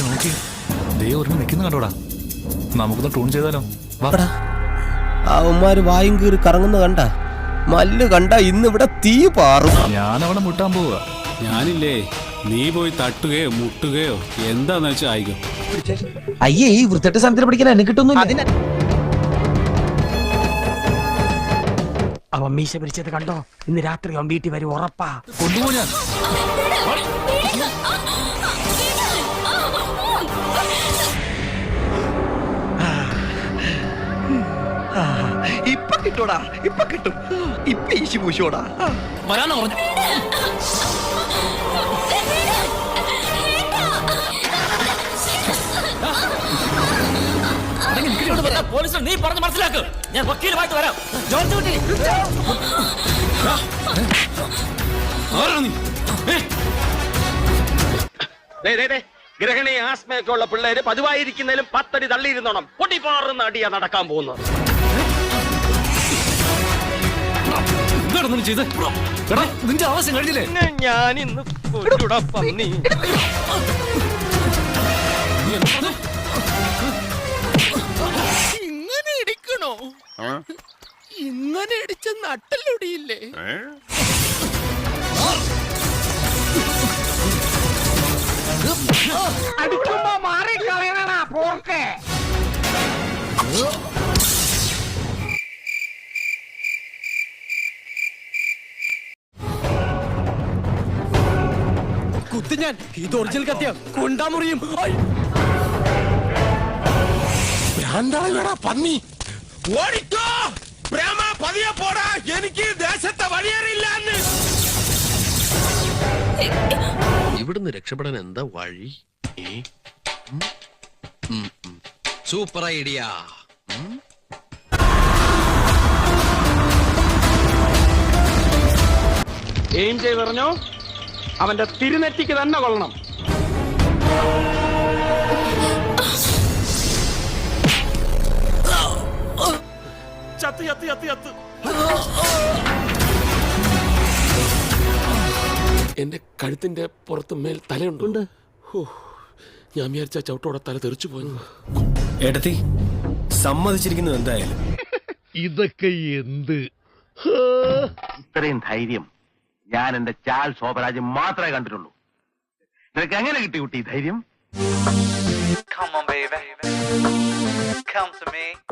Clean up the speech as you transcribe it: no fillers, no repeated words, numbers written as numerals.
നോക്കി ദേ ഒരെണ്ണം നിൽക്കുന്ന കണ്ടോടാ. നമുക്കൊന്ന് ട്യൂൺ ചെയ്താലോ? അവന്മാര് വായും കീറി കറങ്ങുന്ന കണ്ട മല്ല് കണ്ട ഇന്ന് ഇവിടെ തീ പാറും. ഞാൻ അവിടെ മുട്ടാൻ പോവുക. ഞാനില്ലേ, നീ പോയി തട്ടുകയോ മുട്ടുകയോ എന്താന്ന് വെച്ചാൽ ആയിക്കും. അയ്യേ, ഈ വൃത്തിട്ട് സാധനത്തിൽ പഠിക്കാൻ എന്നെ കിട്ടുന്നില്ല. അവൻ മീശ പിരിച്ചത് കണ്ടോ? ഇന്ന് രാത്രി അവൻ വീട്ടിൽ വരും, ഉറപ്പാ. കൊണ്ടുപോ ഞാൻ. ഇപ്പൊ കിട്ടൂടാ, ഇപ്പൊ കിട്ടും. ഇപ്പൊ ഈശി പൂശോടാ. വരാനോ പറഞ്ഞു. പോലീസ് നീ പറഞ്ഞ് മനസ്സിലാക്ക്. ഞാൻ വക്കീലുമായിട്ട് വരാം. ജോർജ് കുട്ടി, ഗ്രഹണി ആസ്മയൊക്കെ ഉള്ള പിള്ളേര് പതിവായിരിക്കുന്നതിലും 10 അടി തള്ളിയിരുന്നോണം. പൊട്ടിപ്പാറുന്ന അടിയാ നടക്കാൻ പോകുന്നത്. നിന്റെ ആവശ്യം കഴിഞ്ഞില്ലേ? ഞാൻ ഇന്ന് പന്നി ഇങ്ങനെ ഇടിക്കണോ? ഇങ്ങനെ ഇടിച്ച നട്ടലൊടിയില്ലേ? അടിക്കുമ്പോ മാറി കളയണ പോർക്കെ. കുത്തി ഞാൻ. ഇത് ഒറിജിനൽ കത്തിയ കൊണ്ടാ മുറിയും. ഭ്രാന്താളാ പന്നി. ഓടിക്കോ പ്രേമ, പതിയെ പോടാ. എനിക്ക് ദേശത്തെ വഴിയേറിയില്ല. ഇവിടുന്ന് രക്ഷപ്പെടാൻ എന്താ വഴി? Super idea. എയിം ചെയ്ത് പറഞ്ഞോ, അവന്റെ തിരുനെറ്റിക്ക് തന്നെ കൊള്ളണം. ചത്ത് ചത്ത് ചത്ത് ചത്ത്. എന്റെ കഴുത്തിന്റെ പുറത്ത് മേൽ തലയുണ്ട്. ഞാൻ വിചാരിച്ച ചവിട്ടോടെ തല തെറിച്ചു പോയി. എടത്തി സമ്മതിച്ചിരിക്കുന്നു. എന്തായാലും ഇതൊക്കെ എന്ത്? ഇത്രയും ധൈര്യം ഞാൻ എന്റെ ചാൽ ശോഭരാജ് മാത്രമേ കണ്ടിട്ടുള്ളൂ. നിനക്ക് എങ്ങനെ കിട്ടി കുട്ടി ധൈര്യം? Come on, baby. Come to me.